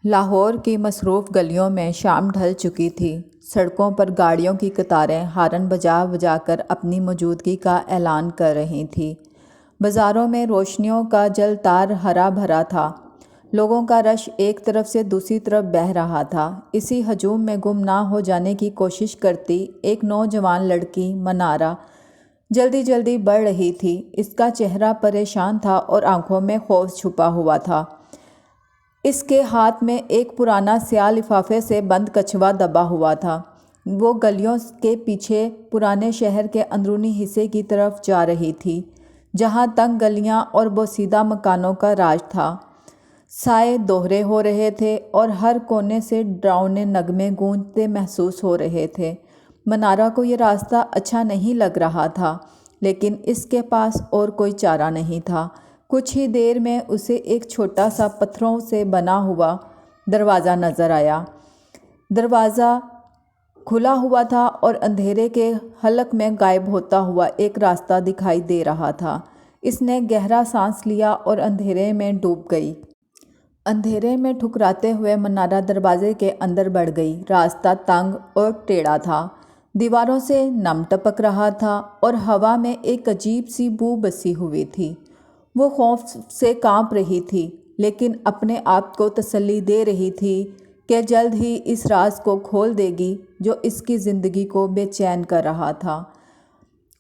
لاہور کی مصروف گلیوں میں شام ڈھل چکی تھی۔ سڑکوں پر گاڑیوں کی قطاریں ہارن بجا بجا کر اپنی موجودگی کا اعلان کر رہی تھیں۔ بازاروں میں روشنیوں کا جل تار ہرا بھرا تھا۔ لوگوں کا رش ایک طرف سے دوسری طرف بہہ رہا تھا۔ اسی ہجوم میں گم نہ ہو جانے کی کوشش کرتی ایک نوجوان لڑکی منارہ جلدی جلدی بڑھ رہی تھی۔ اس کا چہرہ پریشان تھا اور آنکھوں میں خوف چھپا ہوا تھا۔ اس کے ہاتھ میں ایک پرانا سیاہ لفافے سے بند کچھوا دبا ہوا تھا۔ وہ گلیوں کے پیچھے پرانے شہر کے اندرونی حصے کی طرف جا رہی تھی، جہاں تنگ گلیاں اور بوسیدہ مکانوں کا راج تھا۔ سائے دوہرے ہو رہے تھے اور ہر کونے سے ڈراؤنے نغمے گونجتے محسوس ہو رہے تھے۔ منارہ کو یہ راستہ اچھا نہیں لگ رہا تھا، لیکن اس کے پاس اور کوئی چارہ نہیں تھا۔ کچھ ہی دیر میں اسے ایک چھوٹا سا پتھروں سے بنا ہوا دروازہ نظر آیا۔ دروازہ کھلا ہوا تھا اور اندھیرے کے حلق میں غائب ہوتا ہوا ایک راستہ دکھائی دے رہا تھا۔ اس نے گہرا سانس لیا اور اندھیرے میں ڈوب گئی۔ اندھیرے میں ٹھکراتے ہوئے منارہ دروازے کے اندر بڑھ گئی۔ راستہ تنگ اور ٹیڑھا تھا، دیواروں سے نم ٹپک رہا تھا اور ہوا میں ایک عجیب سی بو بسی ہوئی تھی۔ وہ خوف سے کانپ رہی تھی، لیکن اپنے آپ کو تسلی دے رہی تھی کہ جلد ہی اس راز کو کھول دے گی جو اس کی زندگی کو بے چین کر رہا تھا۔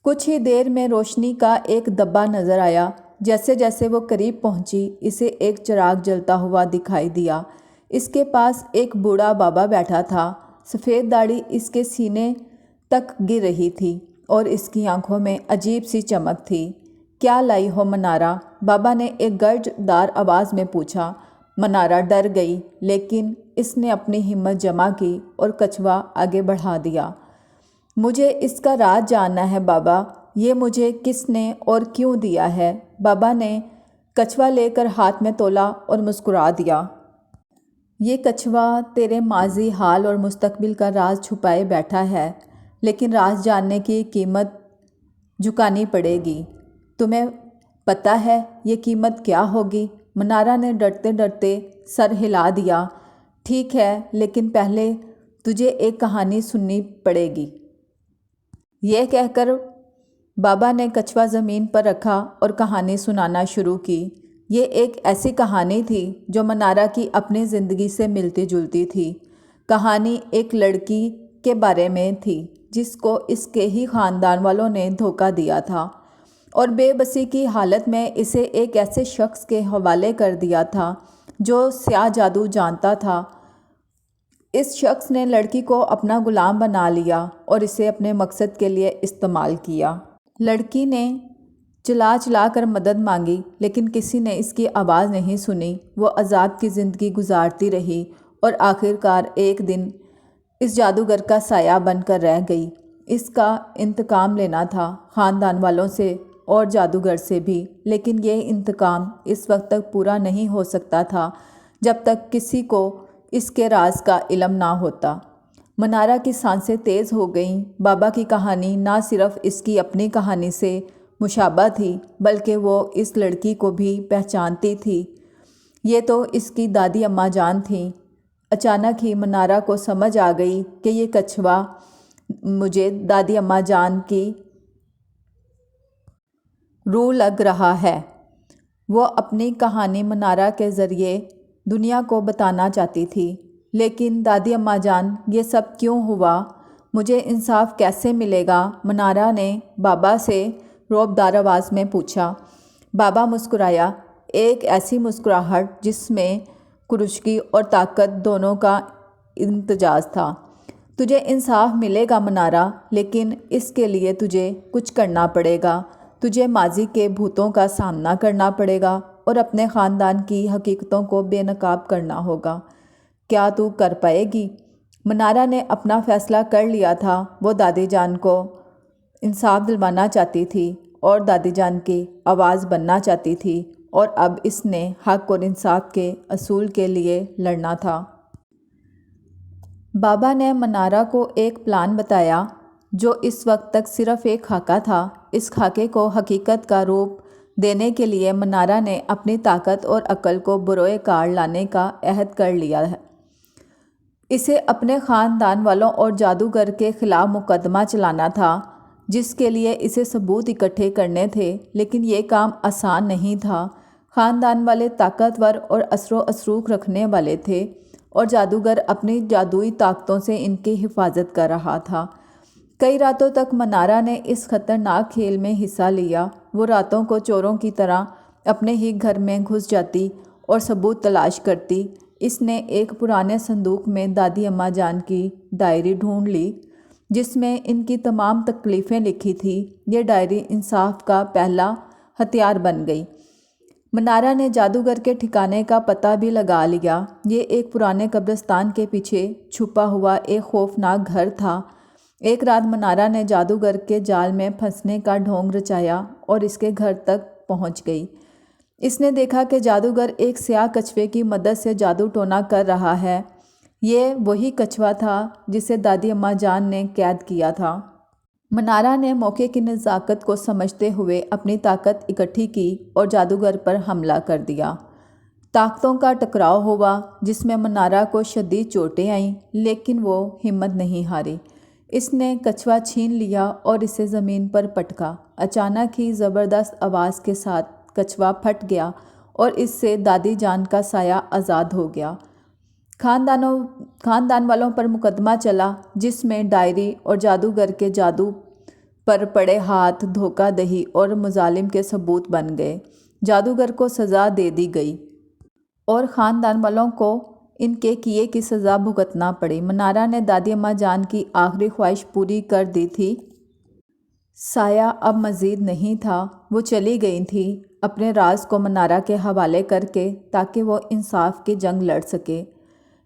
کچھ ہی دیر میں روشنی کا ایک دبا نظر آیا۔ جیسے جیسے وہ قریب پہنچی، اسے ایک چراغ جلتا ہوا دکھائی دیا۔ اس کے پاس ایک بوڑھا بابا بیٹھا تھا۔ سفید داڑھی اس کے سینے تک گر رہی تھی اور اس کی آنکھوں میں عجیب سی چمک تھی۔ "کیا لائی ہو منارہ؟" بابا نے ایک گرج دار آواز میں پوچھا۔ منارہ ڈر گئی، لیکن اس نے اپنی ہمت جمع کی اور کچھوا آگے بڑھا دیا۔ "مجھے اس کا راز جاننا ہے بابا، یہ مجھے کس نے اور کیوں دیا ہے؟" بابا نے کچھوا لے کر ہاتھ میں تولا اور مسکرا دیا۔ "یہ کچھوا تیرے ماضی، حال اور مستقبل کا راز چھپائے بیٹھا ہے، لیکن راز جاننے کی قیمت چکانی پڑے گی۔ تمہیں پتہ ہے یہ قیمت کیا ہوگی؟" منارہ نے ڈرتے ڈرتے سر ہلا دیا۔ "ٹھیک ہے، لیکن پہلے تجھے ایک کہانی سننی پڑے گی۔" یہ کہہ کر بابا نے کچھوا زمین پر رکھا اور کہانی سنانا شروع کی۔ یہ ایک ایسی کہانی تھی جو منارہ کی اپنی زندگی سے ملتی جلتی تھی۔ کہانی ایک لڑکی کے بارے میں تھی جس کو اس کے ہی خاندان والوں نے دھوکہ دیا تھا اور بے بسی کی حالت میں اسے ایک ایسے شخص کے حوالے کر دیا تھا جو سیاہ جادو جانتا تھا۔ اس شخص نے لڑکی کو اپنا غلام بنا لیا اور اسے اپنے مقصد کے لیے استعمال کیا۔ لڑکی نے چلا چلا کر مدد مانگی، لیکن کسی نے اس کی آواز نہیں سنی۔ وہ عذاب کی زندگی گزارتی رہی اور آخرکار ایک دن اس جادوگر کا سایہ بن کر رہ گئی۔ اس کا انتقام لینا تھا، خاندان والوں سے اور جادوگر سے بھی، لیکن یہ انتقام اس وقت تک پورا نہیں ہو سکتا تھا جب تک کسی کو اس کے راز کا علم نہ ہوتا۔ منارہ کی سانسیں تیز ہو گئیں۔ بابا کی کہانی نہ صرف اس کی اپنی کہانی سے مشابہ تھی، بلکہ وہ اس لڑکی کو بھی پہچانتی تھی۔ یہ تو اس کی دادی اماں جان تھیں۔ اچانک ہی منارہ کو سمجھ آ گئی کہ یہ کچھوا مجھے دادی اماں جان کی روح لگ رہا ہے۔ وہ اپنی کہانی منارہ کے ذریعے دنیا کو بتانا چاہتی تھی۔ "لیکن دادی اماں جان، یہ سب کیوں ہوا؟ مجھے انصاف کیسے ملے گا؟" منارہ نے بابا سے رعبدار آواز میں پوچھا۔ بابا مسکرایا، ایک ایسی مسکراہٹ جس میں کشش اور طاقت دونوں کا امتزاج تھا۔ "تجھے انصاف ملے گا منارہ، لیکن اس کے لیے تجھے کچھ کرنا پڑے گا۔ تجھے ماضی کے بھوتوں کا سامنا کرنا پڑے گا اور اپنے خاندان کی حقیقتوں کو بے نقاب کرنا ہوگا۔ کیا تو کر پائے گی؟" منارہ نے اپنا فیصلہ کر لیا تھا۔ وہ دادی جان کو انصاف دلوانا چاہتی تھی اور دادی جان کی آواز بننا چاہتی تھی، اور اب اس نے حق اور انصاف کے اصول کے لیے لڑنا تھا۔ بابا نے منارہ کو ایک پلان بتایا جو اس وقت تک صرف ایک خاکہ تھا۔ اس خاکے کو حقیقت کا روپ دینے کے لیے منارہ نے اپنی طاقت اور عقل کو بروئے کار لانے کا عہد کر لیا ہے۔ اسے اپنے خاندان والوں اور جادوگر کے خلاف مقدمہ چلانا تھا، جس کے لیے اسے ثبوت اکٹھے کرنے تھے، لیکن یہ کام آسان نہیں تھا۔ خاندان والے طاقتور اور اثر و رسوخ رکھنے والے تھے، اور جادوگر اپنی جادوئی طاقتوں سے ان کی حفاظت کر رہا تھا۔ کئی راتوں تک منارہ نے اس خطرناک کھیل میں حصہ لیا۔ وہ راتوں کو چوروں کی طرح اپنے ہی گھر میں گھس جاتی اور ثبوت تلاش کرتی۔ اس نے ایک پرانے صندوق میں دادی اماں جان کی ڈائری ڈھونڈ لی، جس میں ان کی تمام تکلیفیں لکھی تھیں۔ یہ ڈائری انصاف کا پہلا ہتھیار بن گئی۔ منارہ نے جادوگر کے ٹھکانے کا پتہ بھی لگا لیا۔ یہ ایک پرانے قبرستان کے پیچھے چھپا ہوا ایک خوفناک گھر تھا۔ ایک رات منارہ نے جادوگر کے جال میں پھنسنے کا ڈھونگ رچایا اور اس کے گھر تک پہنچ گئی۔ اس نے دیکھا کہ جادوگر ایک سیاہ کچھوے کی مدد سے جادو ٹونا کر رہا ہے۔ یہ وہی کچھوا تھا جسے دادی اماں جان نے قید کیا تھا۔ منارہ نے موقع کی نزاکت کو سمجھتے ہوئے اپنی طاقت اکٹھی کی اور جادوگر پر حملہ کر دیا۔ طاقتوں کا ٹکراؤ ہوا، جس میں منارہ کو شدید چوٹیں آئیں، لیکن وہ ہمت نہیں ہاری۔ اس نے کچھوا چھین لیا اور اسے زمین پر پٹکا۔ اچانک ہی زبردست آواز کے ساتھ کچھوا پھٹ گیا اور اس سے دادی جان کا سایہ آزاد ہو گیا۔ خاندان والوں پر مقدمہ چلا، جس میں ڈائری اور جادوگر کے جادو پر پڑے ہاتھ، دھوکہ دہی اور مظالم کے ثبوت بن گئے۔ جادوگر کو سزا دے دی گئی اور خاندان والوں کو ان کے کیے کی سزا بھگتنا پڑی۔ منارہ نے دادی اماں جان کی آخری خواہش پوری کر دی تھی۔ سایہ اب مزید نہیں تھا۔ وہ چلی گئی تھی اپنے راز کو منارہ کے حوالے کر کے، تاکہ وہ انصاف کی جنگ لڑ سکے۔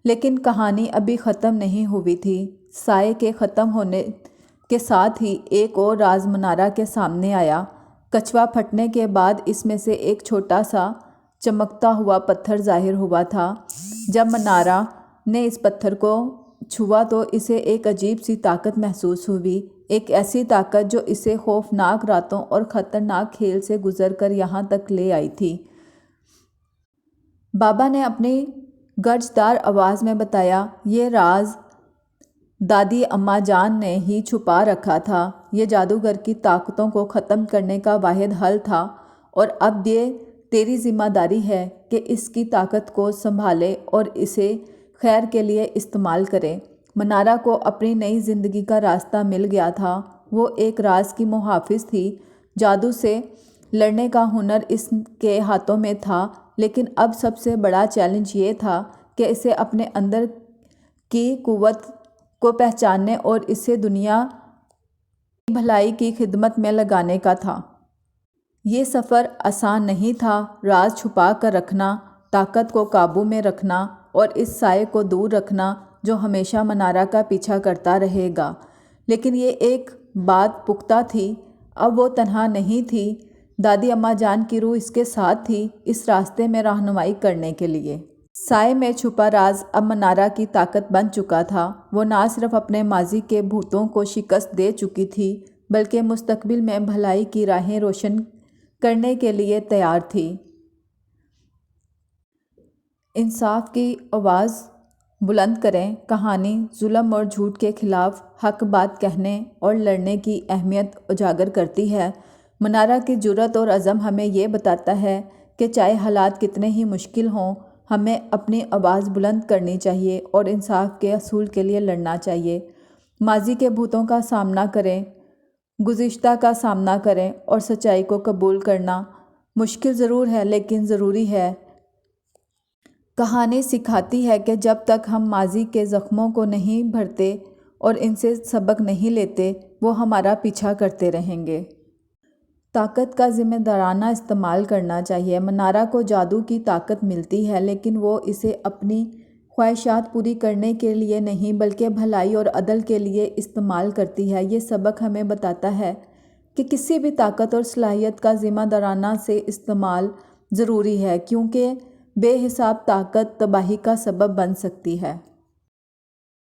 لیکن کہانی ابھی ختم نہیں ہوئی تھی۔ سائے کے ختم ہونے کے ساتھ ہی ایک اور راز منارہ کے سامنے آیا۔ کچھوا پھٹنے کے بعد اس میں سے ایک چھوٹا سا چمکتا ہوا پتھر ظاہر ہوا تھا۔ جب منارہ نے اس پتھر کو چھوا تو اسے ایک عجیب سی طاقت محسوس ہوئی، ایک ایسی طاقت جو اسے خوفناک راتوں اور خطرناک کھیل سے گزر کر یہاں تک لے آئی تھی۔ بابا نے اپنی گرجدار آواز میں بتایا، یہ راز دادی اماں جان نے ہی چھپا رکھا تھا۔ یہ جادوگر کی طاقتوں کو ختم کرنے کا واحد حل تھا، اور اب یہ تیری ذمہ داری ہے کہ اس کی طاقت کو سنبھالے اور اسے خیر کے لیے استعمال کرے۔ منارہ کو اپنی نئی زندگی کا راستہ مل گیا تھا۔ وہ ایک راز کی محافظ تھی۔ جادو سے لڑنے کا ہنر اس کے ہاتھوں میں تھا، لیکن اب سب سے بڑا چیلنج یہ تھا کہ اسے اپنے اندر کی قوت کو پہچاننے اور اسے دنیا کی بھلائی کی خدمت میں لگانے کا تھا۔ یہ سفر آسان نہیں تھا۔ راز چھپا کر رکھنا، طاقت کو قابو میں رکھنا اور اس سائے کو دور رکھنا جو ہمیشہ منارہ کا پیچھا کرتا رہے گا۔ لیکن یہ ایک بات پختہ تھی، اب وہ تنہا نہیں تھی۔ دادی اماں جان کی روح اس کے ساتھ تھی، اس راستے میں رہنمائی کرنے کے لیے۔ سائے میں چھپا راز اب منارہ کی طاقت بن چکا تھا۔ وہ نہ صرف اپنے ماضی کے بھوتوں کو شکست دے چکی تھی، بلکہ مستقبل میں بھلائی کی راہیں روشن کرنے کے لیے تیار تھی۔ انصاف کی آواز بلند کریں کہانی ظلم اور جھوٹ کے خلاف حق بات کہنے اور لڑنے کی اہمیت اجاگر کرتی ہے۔ منارہ کی جرأت اور عزم ہمیں یہ بتاتا ہے کہ چاہے حالات کتنے ہی مشکل ہوں، ہمیں اپنی آواز بلند کرنی چاہیے اور انصاف کے اصول کے لیے لڑنا چاہیے۔ ماضی کے بھوتوں کا سامنا کریں، گزشتہ کا سامنا کریں اور سچائی کو قبول کرنا مشکل ضرور ہے لیکن ضروری ہے۔ کہانی سکھاتی ہے کہ جب تک ہم ماضی کے زخموں کو نہیں بھرتے اور ان سے سبق نہیں لیتے، وہ ہمارا پیچھا کرتے رہیں گے۔ طاقت کا ذمہ دارانہ استعمال کرنا چاہیے۔ منارہ کو جادو کی طاقت ملتی ہے، لیکن وہ اسے اپنی خواہشات پوری کرنے کے لیے نہیں بلکہ بھلائی اور عدل کے لیے استعمال کرتی ہے۔ یہ سبق ہمیں بتاتا ہے کہ کسی بھی طاقت اور صلاحیت کا ذمہ دارانہ سے استعمال ضروری ہے، کیونکہ بے حساب طاقت تباہی کا سبب بن سکتی ہے۔